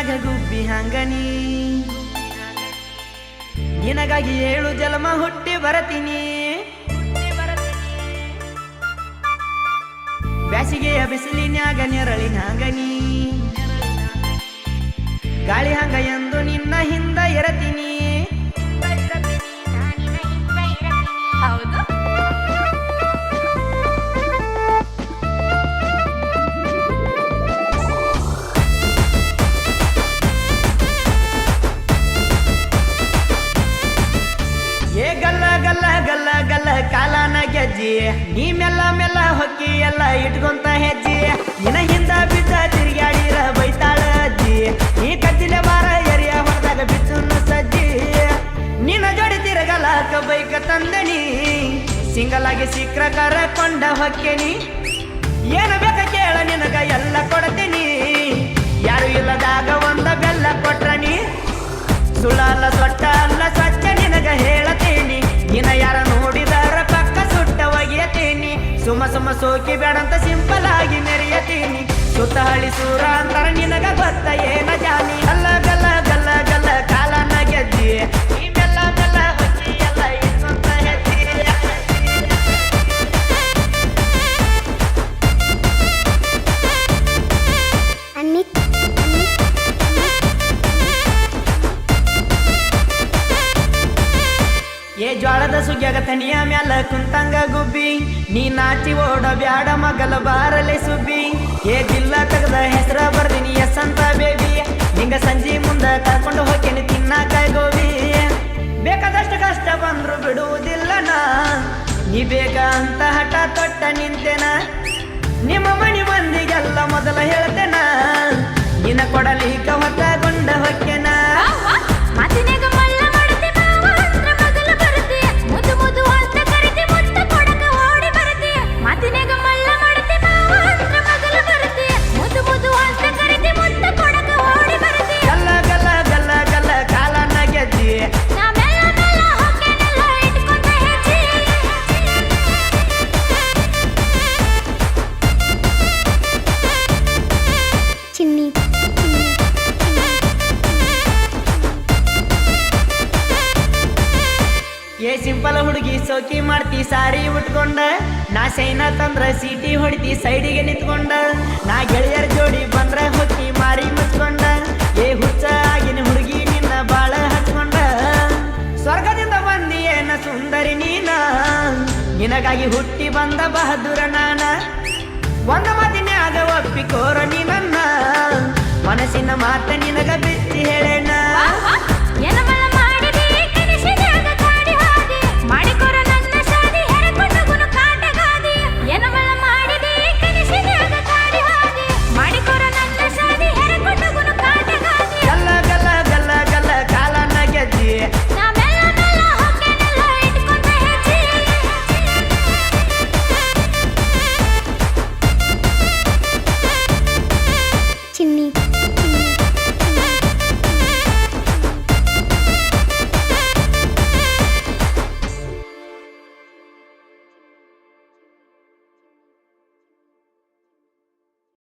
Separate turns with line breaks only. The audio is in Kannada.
ಮ್ಯಾಗ ಗುಬ್ಬಿ ಹಂಗನಿ ನಿನಗಾಗಿ 7 ಜನ್ಮ ಹುಟ್ಟಿ ಬರತೀನಿ ಬ್ಯಾಸಿಗೆಯ ಬಿಸಿಲಿನ್ಯಾಗ ನೆರಳಿನ ಹಂಗನಿ ಗಾಳಿ ಹಂಗ ಎಂದು ನಿನ್ನ ಹಿಂದ ಇರತೀನಿ
ಹೌದು
ಏ ಗಲ್ಲ ಗಲ್ಲ ಗಲ್ಲ ಗಲ್ಲ ಕಾಲನ ಗೆಜ್ಜಿ ನೀ ಮೆಲ್ಲ ಮೆಲ್ಲ ಹೊಕ್ಕಿ ಎಲ್ಲ ಇಟ್ಕೊಂತ ಹೆಜ್ಜಿ ನಿನ ಹಿಂದ ಬಿದ್ದ ತಿರ್ಗಾಡಿರ ಬೈತಾಳ ಅಜ್ಜಿ ನೀ ಕಚ್ಚಿಲೆ ಬಾರ ಎರಿಯ ಹೊಡೆದಾಗ ಬಿಚ್ಚುನ್ನು ಸಜ್ಜಿ ನಿನ್ನ ಜೋಡಿ ತಿರಗಲಾಕ ಬೈಕ ತಂದನಿ ಸಿಂಗಲ್ ಆಗಿ ಸಿಕ್ರ ಕರಕೊಂಡ ಹೊಕ್ಕೇನಿ ಏನು ಬೇಕ ಕೇಳ ನಿನಗ ಎಲ್ಲ ಕೊಡ್ತೀನಿ ಯಾರು ಇಲ್ಲದಾಗ ಒಂದ ಬೆಲ್ಲ ಕೊಟ್ರನಿ ಸುಳ್ಳಲ್ಲ ಸೊಟ್ಟ ಅಲ್ಲ ಸ್ವಚ್ಛ ನಿನಗ ಹೇಳತೀನಿ ನಿನ ಯಾರ ನೋಡಿದಾರ ಪಕ್ಕ ಸುಟ್ಟ ಒಗೆಯತೀನಿ ಸುಮ್ಮ ಸುಮ್ಮ ಸೋಕಿ ಬೇಡಂತ ಸಿಂಪಲ್ ಆಗಿ ಮೆರೆಯತೀನಿ ಸುತ್ತ ಹಳಿ ಸೂರ ಅಂತಾರ ನಿನಗ ಗೊತ್ತ ಏನ ಜಾನಿ ಅಲ್ಲ ಗಲ್ಲ ಗಲ್ಲ ಗಲ್ಲ ಕಾಲನ ಗೆಜ್ಜಿ ಈ ಮೆಲ್ಲ ಮೆಲ್ಲ ಹೊಚ್ಚಿ ಎಲ್ಲ ಇಟ್ಕೊಂತ ಹೆಜ್ಜಿ ಏ ಜ್ವಾಳದ ಸುಗ್ಯಾಗ ತನಿಯ ಮ್ಯಾಲ ಕುಂತಂಗ ಗುಬ್ಬಿ ನೀ ನಾಚಿ ಓಡ ಬ್ಯಾಡ ಮಗಲ ಬಾರಲೆ ಸುಬ್ಬಿ ಏ ಜಿಲ್ಲ ತೆಗದ ಹೆಸರ ಬರ್ದಿನಿ ಎಸ್ ಅಂತ ಬೇಬಿ ನಿಂಗ ಸಂಜೆ ಮುಂದ ಕರ್ಕೊಂಡು ಹೋಗ್ತೇನೆ ತಿನ್ನಾಕ ಗೋಬಿ ಬೇಕಾದಷ್ಟು ಕಷ್ಟ ಬಂದ್ರು ಬಿಡುವುದಿಲ್ಲ ನಾ ನೀ ಬೇಗ ಅಂತ ಹಠ ತೊಟ್ಟ ನಿಂತೇನ ನಿಮ್ಮ ಮನಿ ಮಂದಿಗೆಲ್ಲ ಮೊದಲ ಹೇಳ್ತೇನ ನಿನ್ನ ಕೊಡಲಿಕ ಹೊತ್ತಗೊಂಡ ಹೊಕ್ಕೆನ
ಮಾತಿನಾಗ ಮಳ್ಳ ಮಾಡುತ್ತೆ ಮಾವ ಅಂದ್ರ ಮೊದಲು ಬರುತ್ತೆ ಮುದ್ದು ಮುದ್ದು ಅಂತ ಕರಿತಿ ಮುತ್ತ ಕೊಡಕ ಓಡಿ ಬರುತ್ತೆ ಮಾತಿನಾಗ ಮಳ್ಳ ಮಾಡುತ್ತೆ ಮಾವ ಅಂದ್ರ ಮೊದಲು ಬರುತ್ತೆ ಮುದ್ದು ಮುದ್ದು ಅಂತ ಕರಿತಿ ಮುತ್ತ ಕೊಡಕ ಓಡಿ ಬರುತ್ತೆ
ಗಲ್ಲ ಗಲ್ಲ ಗಲ್ಲ ಗಲ್ಲ ಕಾಲನ ಗೆಜ್ಜಿ
ನಾ ಮೆಲ್ಲ ಮೆಲ್ಲ ಹೊಕ್ಕೇನೆಲ್ಲ ಇಟ್ಕೊಂತ ಹೆಜ್ಜಿ ಚಿನ್ನಿ
ಏ ಸಿಂಪಲ್ ಹುಡುಗಿ ಸೋಕಿ ಮಾಡ್ತಿ ಸಾರಿ ಉಟ್ಕೊಂಡ ನಾ ಸೈನ ತಂದ್ರ ಸೀಟಿ ಹೊಡಿತಿ ಸೈಡಿಗೆ ನಿಂತ್ಕೊಂಡ ನಾ ಗೆಳೆಯರ ಜೋಡಿ ಬಂದ್ರ ಹೊಕ್ಕಿ ಮಾರಿ ಮುಚ್ಕೊಂಡ ಏ ಹುಚ್ಚ ಆಗಿನ ಹುಡುಗಿ ನಿನ್ನ ಬಾಳ ಹಚ್ಕೊಂಡ ಸ್ವರ್ಗದಿಂದ ಬಂದಿ ಏನ ಸುಂದರಿ ನೀನ ನಿನಗಾಗಿ ಹುಟ್ಟಿ ಬಂದ ಬಹದ್ದೂರ ನಾನ ಒಂದ ಮಾತಿನ್ಯಾಗ ಒಪ್ಪಿಕೋರ ನೀ ನನ್ನ ಮನಸ್ಸಿನ ಮಾತ ನಿನಗ ಬಿಚ್ಚಿ ಹೇಳೇನ
ಏನಮ್ಮ